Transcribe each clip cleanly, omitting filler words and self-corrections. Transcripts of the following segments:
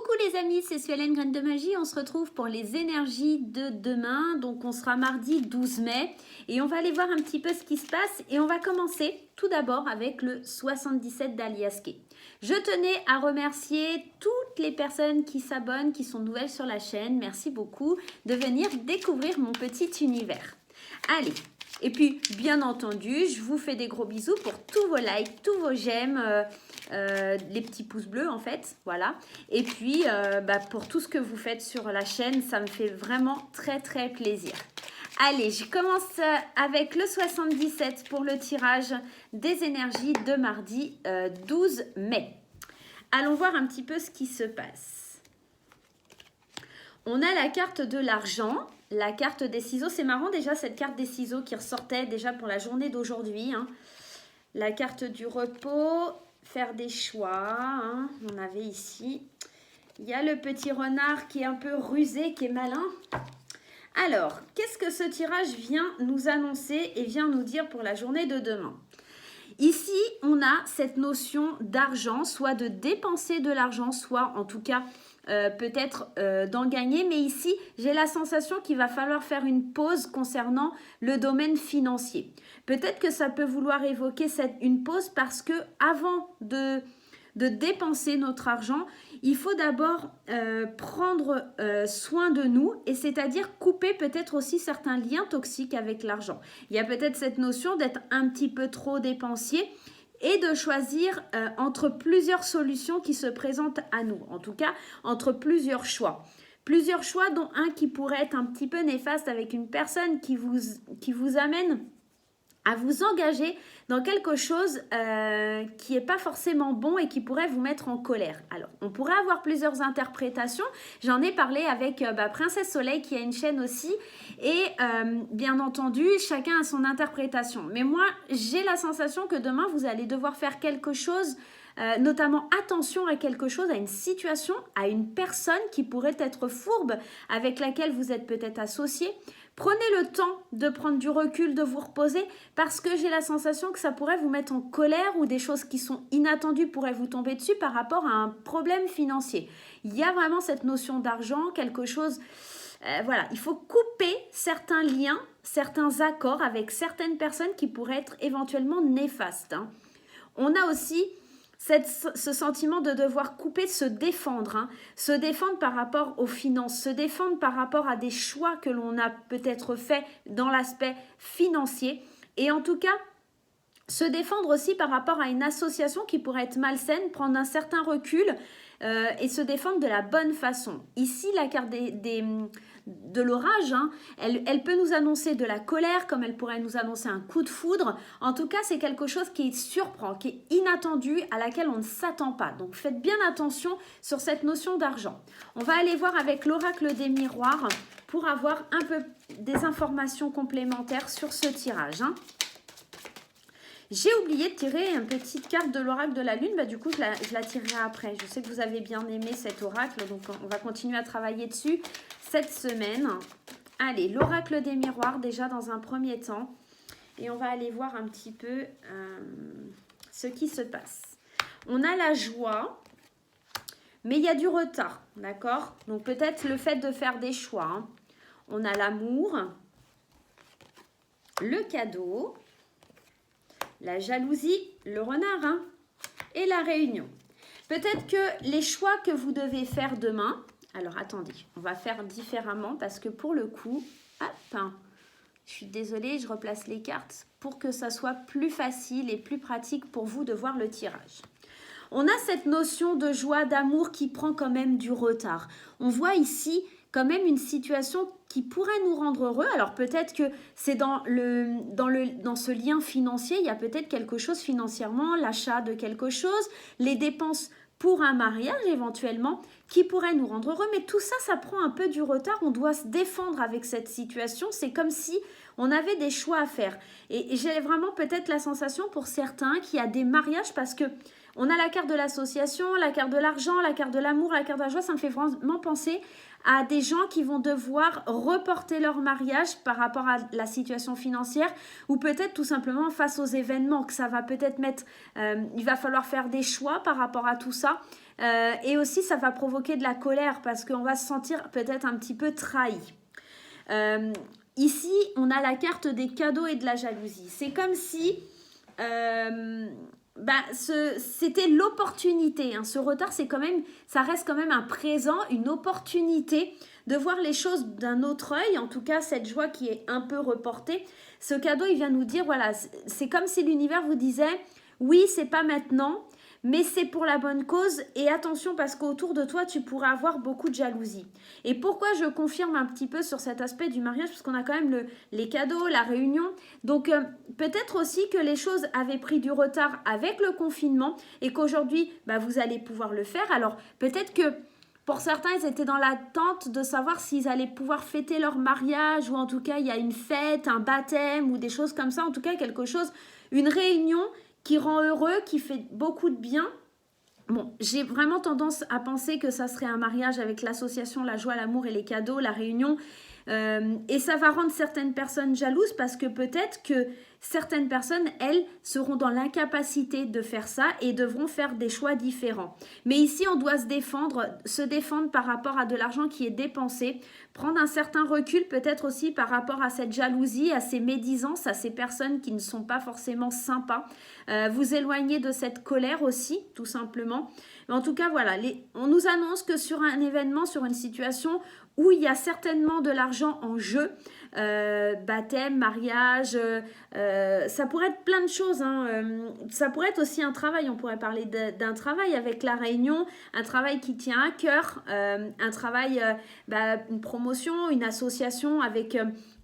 Coucou les amis, c'est Suelen Graine de Magie. On se retrouve pour les énergies de demain. Donc on sera mardi 12 mai et on va aller voir un petit peu ce qui se passe. Et on va commencer tout d'abord avec le 77 d'Aliaské. Je tenais à remercier toutes les personnes qui s'abonnent, qui sont nouvelles sur la chaîne. Merci beaucoup de venir découvrir mon petit univers. Allez, et puis bien entendu, je vous fais des gros bisous pour tous vos likes, tous vos j'aime, les petits pouces bleus en fait, voilà. Et puis pour tout ce que vous faites sur la chaîne, ça me fait vraiment très très plaisir. Allez, je commence avec le 77 pour le tirage des énergies de mardi 12 mai. Allons voir un petit peu ce qui se passe. On a la carte de l'argent, la carte des ciseaux. C'est marrant déjà cette carte des ciseaux qui ressortait déjà pour la journée d'aujourd'hui. Hein. La carte du repos, faire des choix. Hein. On avait ici. Il y a le petit renard qui est un peu rusé, qui est malin. Alors, qu'est-ce que ce tirage vient nous annoncer et vient nous dire pour la journée de demain ? Ici, on a cette notion d'argent, soit de dépenser de l'argent, soit en tout cas peut-être d'en gagner. Mais ici, j'ai la sensation qu'il va falloir faire une pause concernant le domaine financier. Peut-être que ça peut vouloir évoquer une pause parce que avant de dépenser notre argent, il faut d'abord prendre soin de nous et c'est-à-dire couper peut-être aussi certains liens toxiques avec l'argent. Il y a peut-être cette notion d'être un petit peu trop dépensier et de choisir entre plusieurs solutions qui se présentent à nous, en tout cas entre plusieurs choix. Plusieurs choix dont un qui pourrait être un petit peu néfaste avec une personne qui vous amène à vous engager dans quelque chose qui n'est pas forcément bon et qui pourrait vous mettre en colère. Alors, on pourrait avoir plusieurs interprétations. J'en ai parlé avec Princesse Soleil qui a une chaîne aussi. Et bien entendu, chacun a son interprétation. Mais moi, j'ai la sensation que demain, vous allez devoir faire quelque chose, notamment attention à quelque chose, à une situation, à une personne qui pourrait être fourbe, avec laquelle vous êtes peut-être associé. Prenez le temps de prendre du recul, de vous reposer parce que j'ai la sensation que ça pourrait vous mettre en colère ou des choses qui sont inattendues pourraient vous tomber dessus par rapport à un problème financier. Il y a vraiment cette notion d'argent, quelque chose... voilà, il faut couper certains liens, certains accords avec certaines personnes qui pourraient être éventuellement néfastes. Hein. On a aussi... ce sentiment de devoir couper, se défendre par rapport aux finances, se défendre par rapport à des choix que l'on a peut-être fait dans l'aspect financier et en tout cas se défendre aussi par rapport à une association qui pourrait être malsaine, prendre un certain recul et se défendre de la bonne façon. Ici, la carte de l'orage, hein, elle peut nous annoncer de la colère comme elle pourrait nous annoncer un coup de foudre. En tout cas, c'est quelque chose qui surprend, qui est inattendu, à laquelle on ne s'attend pas. Donc, faites bien attention sur cette notion d'argent. On va aller voir avec l'oracle des miroirs pour avoir un peu des informations complémentaires sur ce tirage. Hein. J'ai oublié de tirer une petite carte de l'oracle de la lune. Du coup, je la tirerai après. Je sais que vous avez bien aimé cet oracle, donc on va continuer à travailler dessus cette semaine. Allez, l'oracle des miroirs déjà dans un premier temps. Et on va aller voir un petit peu ce qui se passe. On a la joie, mais il y a du retard, d'accord? Donc peut-être le fait de faire des choix. Hein. On a l'amour, le cadeau, la jalousie, le renard, hein, et la réunion. Peut-être que les choix que vous devez faire demain... Alors, attendez, on va faire différemment parce que pour le coup... Hop, je suis désolée, je replace les cartes pour que ça soit plus facile et plus pratique pour vous de voir le tirage. On a cette notion de joie, d'amour qui prend quand même du retard. On voit ici quand même une situation qui pourrait nous rendre heureux. Alors peut-être que c'est dans ce lien financier, il y a peut-être quelque chose financièrement, l'achat de quelque chose, les dépenses pour un mariage éventuellement, qui pourrait nous rendre heureux. Mais tout ça, ça prend un peu du retard. On doit se défendre avec cette situation. C'est comme si on avait des choix à faire. Et j'ai vraiment peut-être la sensation pour certains qu'il y a des mariages parce que on a la carte de l'association, la carte de l'argent, la carte de l'amour, la carte de la joie. Ça me fait vraiment penser à des gens qui vont devoir reporter leur mariage par rapport à la situation financière ou peut-être tout simplement face aux événements que ça va peut-être mettre, il va falloir faire des choix par rapport à tout ça. Et aussi, ça va provoquer de la colère parce qu'on va se sentir peut-être un petit peu trahi. Ici, on a la carte des cadeaux et de la jalousie. C'est comme si c'était l'opportunité. Ce retard, ça reste quand même un présent, une opportunité de voir les choses d'un autre œil. En tout cas, cette joie qui est un peu reportée. Ce cadeau, il vient nous dire, voilà, c'est comme si l'univers vous disait, oui, c'est pas maintenant, mais c'est pour la bonne cause et attention parce qu'autour de toi, tu pourras avoir beaucoup de jalousie. Et pourquoi je confirme un petit peu sur cet aspect du mariage, parce qu'on a quand même les cadeaux, la réunion. Donc peut-être aussi que les choses avaient pris du retard avec le confinement et qu'aujourd'hui, vous allez pouvoir le faire. Alors peut-être que pour certains, ils étaient dans l'attente de savoir s'ils allaient pouvoir fêter leur mariage ou en tout cas, il y a une fête, un baptême ou des choses comme ça. En tout cas, quelque chose, une réunion qui rend heureux, qui fait beaucoup de bien. Bon, j'ai vraiment tendance à penser que ça serait un mariage avec l'association La Joie, l'Amour et les Cadeaux, la réunion. Et ça va rendre certaines personnes jalouses parce que peut-être que certaines personnes, elles, seront dans l'incapacité de faire ça et devront faire des choix différents. Mais ici, on doit se défendre par rapport à de l'argent qui est dépensé, prendre un certain recul peut-être aussi par rapport à cette jalousie, à ces médisances, à ces personnes qui ne sont pas forcément sympas. Vous éloigner de cette colère aussi, tout simplement. Mais en tout cas, voilà, on nous annonce que sur un événement, sur une situation où il y a certainement de l'argent en jeu, baptême, mariage, ça pourrait être plein de choses. Ça pourrait être aussi un travail, on pourrait parler d'un travail avec la réunion, un travail qui tient à cœur, un travail, une promotion, une association avec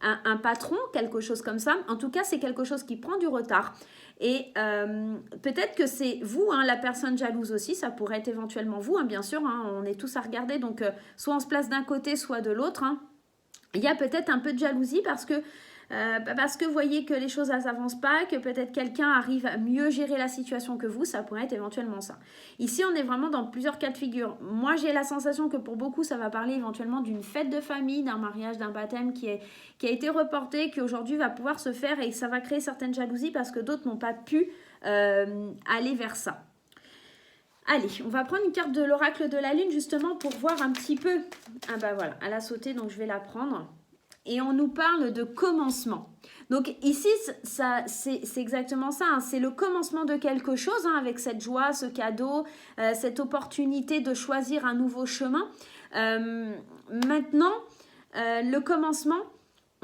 un patron, quelque chose comme ça. En tout cas, c'est quelque chose qui prend du retard. Et peut-être que c'est vous, la personne jalouse aussi, ça pourrait être éventuellement vous, bien sûr, on est tous à regarder, donc soit on se place d'un côté, soit de l'autre. Il y a peut-être un peu de jalousie parce que vous voyez que les choses n'avancent pas, que peut-être quelqu'un arrive à mieux gérer la situation que vous, ça pourrait être éventuellement ça. Ici, on est vraiment dans plusieurs cas de figure. Moi, j'ai la sensation que pour beaucoup, ça va parler éventuellement d'une fête de famille, d'un mariage, d'un baptême qui a été reporté, qui aujourd'hui va pouvoir se faire et ça va créer certaines jalousies parce que d'autres n'ont pas pu aller vers ça. Allez, on va prendre une carte de l'oracle de la lune justement pour voir un petit peu. Voilà, elle a sauté, donc je vais la prendre. Et on nous parle de commencement. Donc ici, c'est exactement ça. C'est le commencement de quelque chose avec cette joie, ce cadeau, cette opportunité de choisir un nouveau chemin. Maintenant, le commencement,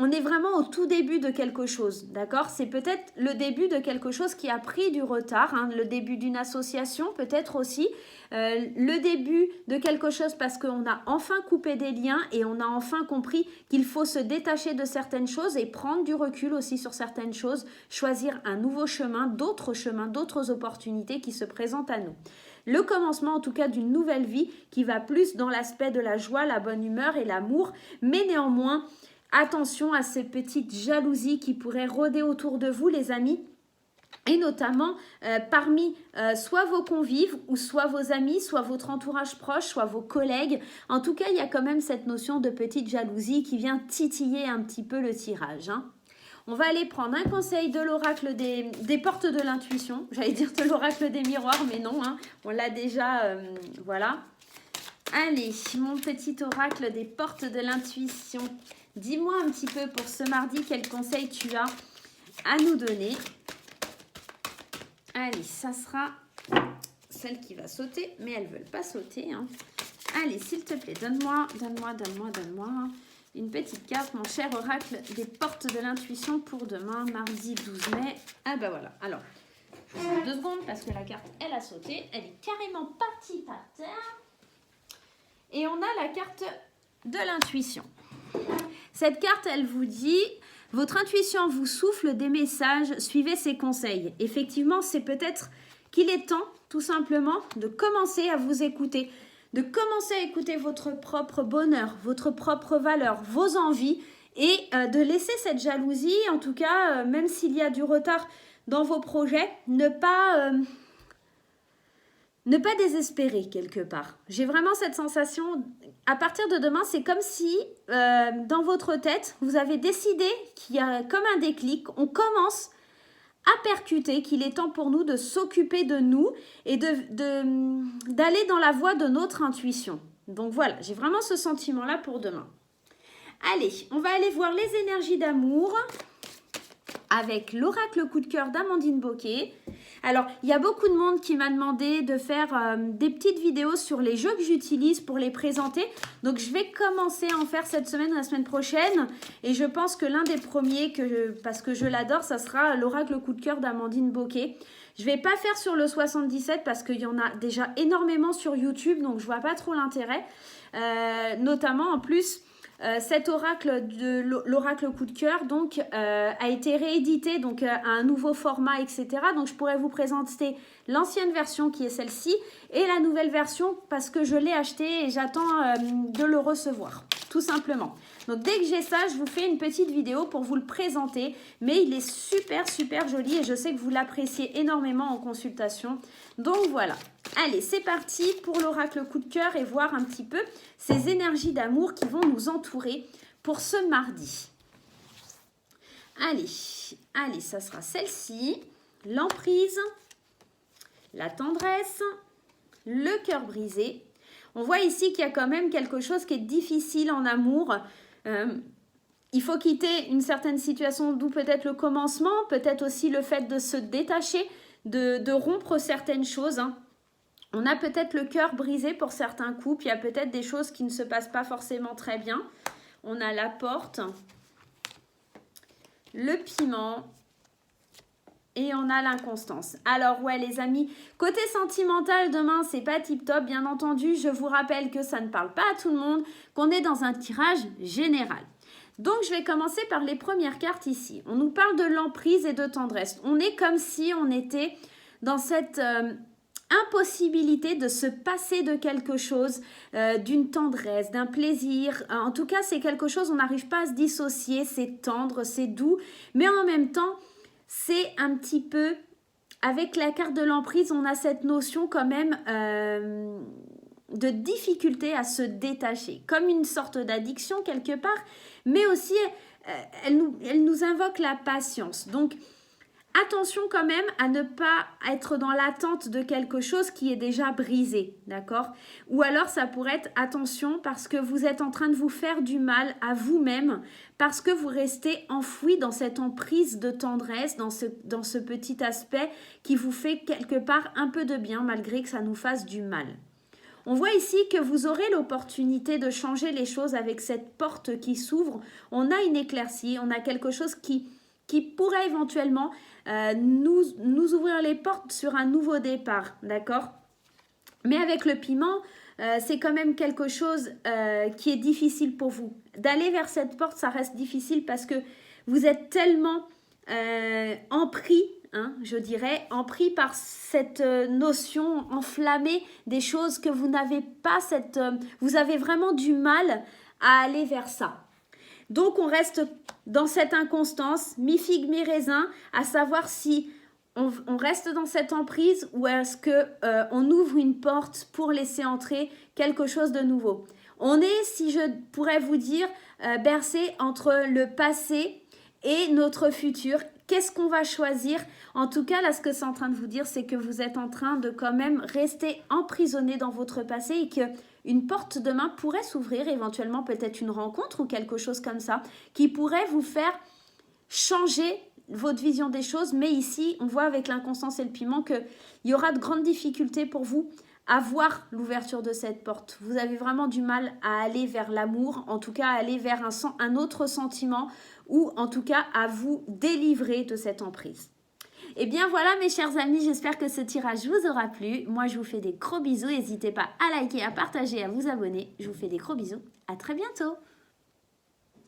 on est vraiment au tout début de quelque chose, d'accord? C'est peut-être le début de quelque chose qui a pris du retard, le début d'une association peut-être aussi, le début de quelque chose parce qu'on a enfin coupé des liens et on a enfin compris qu'il faut se détacher de certaines choses et prendre du recul aussi sur certaines choses, choisir un nouveau chemin, d'autres opportunités qui se présentent à nous. Le commencement en tout cas d'une nouvelle vie qui va plus dans l'aspect de la joie, la bonne humeur et l'amour, mais néanmoins, attention à ces petites jalousies qui pourraient rôder autour de vous, les amis. Et notamment parmi soit vos convives, ou soit vos amis, soit votre entourage proche, soit vos collègues. En tout cas, il y a quand même cette notion de petite jalousie qui vient titiller un petit peu le tirage. On va aller prendre un conseil de l'oracle des portes de l'intuition. J'allais dire de l'oracle des miroirs, mais non, on l'a déjà, voilà. Allez, mon petit oracle des portes de l'intuition. Dis-moi un petit peu pour ce mardi, quel conseil tu as à nous donner. Allez, ça sera celle qui va sauter, mais elles ne veulent pas sauter. Allez, s'il te plaît, donne-moi une petite carte, mon cher oracle des portes de l'intuition pour demain, mardi 12 mai. Voilà, alors, je vous donne 2 secondes parce que la carte, elle a sauté. Elle est carrément partie par terre. Et on a la carte de l'intuition. Cette carte, elle vous dit, votre intuition vous souffle des messages, suivez ses conseils. Effectivement, c'est peut-être qu'il est temps, tout simplement, de commencer à vous écouter, de commencer à écouter votre propre bonheur, votre propre valeur, vos envies et de laisser cette jalousie, en tout cas, même s'il y a du retard dans vos projets, ne pas désespérer quelque part. J'ai vraiment cette sensation, à partir de demain, c'est comme si dans votre tête, vous avez décidé qu'il y a comme un déclic, on commence à percuter, qu'il est temps pour nous de s'occuper de nous et d'aller dans la voie de notre intuition. Donc voilà, j'ai vraiment ce sentiment-là pour demain. Allez, on va aller voir les énergies d'amour avec l'oracle coup de cœur d'Amandine Bocquet. Alors, il y a beaucoup de monde qui m'a demandé de faire des petites vidéos sur les jeux que j'utilise pour les présenter. Donc, je vais commencer à en faire cette semaine ou la semaine prochaine. Et je pense que l'un des premiers, parce que je l'adore, ça sera l'oracle coup de cœur d'Amandine Bocquet. Je ne vais pas faire sur le 77 parce qu'il y en a déjà énormément sur YouTube. Donc, je ne vois pas trop l'intérêt. Notamment, en plus... cet oracle de l'oracle coup de cœur donc a été réédité donc à un nouveau format, etc. Donc je pourrais vous présenter l'ancienne version qui est celle-ci et la nouvelle version parce que je l'ai acheté et j'attends de le recevoir, tout simplement. Donc dès que j'ai ça, je vous fais une petite vidéo pour vous le présenter, mais il est super super joli et je sais que vous l'appréciez énormément en consultation. Donc voilà, allez c'est parti pour l'oracle coup de cœur et voir un petit peu ces énergies d'amour qui vont nous entourer pour ce mardi. Allez, ça sera celle-ci, l'emprise, la tendresse, le cœur brisé. On voit ici qu'il y a quand même quelque chose qui est difficile en amour. Il faut quitter une certaine situation, d'où peut-être le commencement, peut-être aussi le fait de se détacher, de rompre certaines choses. Hein. On a peut-être le cœur brisé pour certains couples, il y a peut-être des choses qui ne se passent pas forcément très bien. On a la porte, le piment et on a l'inconstance. Alors ouais les amis, côté sentimental demain c'est pas tip top, bien entendu, je vous rappelle que ça ne parle pas à tout le monde, qu'on est dans un tirage général. Donc je vais commencer par les premières cartes ici. On nous parle de l'emprise et de tendresse. On est comme si on était dans cette impossibilité de se passer de quelque chose, d'une tendresse, d'un plaisir. En tout cas, c'est quelque chose, on n'arrive pas à se dissocier, c'est tendre, c'est doux, mais en même temps, c'est un petit peu, avec la carte de l'emprise, on a cette notion quand même de difficulté à se détacher, comme une sorte d'addiction quelque part, mais aussi elle nous invoque la patience. Donc, attention quand même à ne pas être dans l'attente de quelque chose qui est déjà brisé, d'accord? Ou alors ça pourrait être attention parce que vous êtes en train de vous faire du mal à vous-même, parce que vous restez enfoui dans cette emprise de tendresse, dans ce petit aspect qui vous fait quelque part un peu de bien malgré que ça nous fasse du mal. On voit ici que vous aurez l'opportunité de changer les choses avec cette porte qui s'ouvre. On a une éclaircie, on a quelque chose qui pourrait éventuellement nous ouvrir les portes sur un nouveau départ, d'accord? Mais avec le piment, c'est quand même quelque chose qui est difficile pour vous. D'aller vers cette porte, ça reste difficile parce que vous êtes tellement empris, hein, je dirais, empris par cette notion enflammée des choses que vous n'avez pas vous avez vraiment du mal à aller vers ça. Donc, on reste dans cette inconstance, mi-figue, mi-raisin, à savoir si on reste dans cette emprise ou est-ce qu'on ouvre une porte pour laisser entrer quelque chose de nouveau. On est, si je pourrais vous dire, bercé entre le passé et notre futur. Qu'est-ce qu'on va choisir? En tout cas, là, ce que c'est en train de vous dire, c'est que vous êtes en train de quand même rester emprisonné dans votre passé et que une porte demain pourrait s'ouvrir, éventuellement peut-être une rencontre ou quelque chose comme ça, qui pourrait vous faire changer votre vision des choses. Mais ici, on voit avec l'inconstance et le piment qu'il y aura de grandes difficultés pour vous à voir l'ouverture de cette porte. Vous avez vraiment du mal à aller vers l'amour, en tout cas à aller vers un autre sentiment ou en tout cas à vous délivrer de cette emprise. Et bien voilà mes chers amis, j'espère que ce tirage vous aura plu. Moi je vous fais des gros bisous, n'hésitez pas à liker, à partager, à vous abonner. Je vous fais des gros bisous, à très bientôt.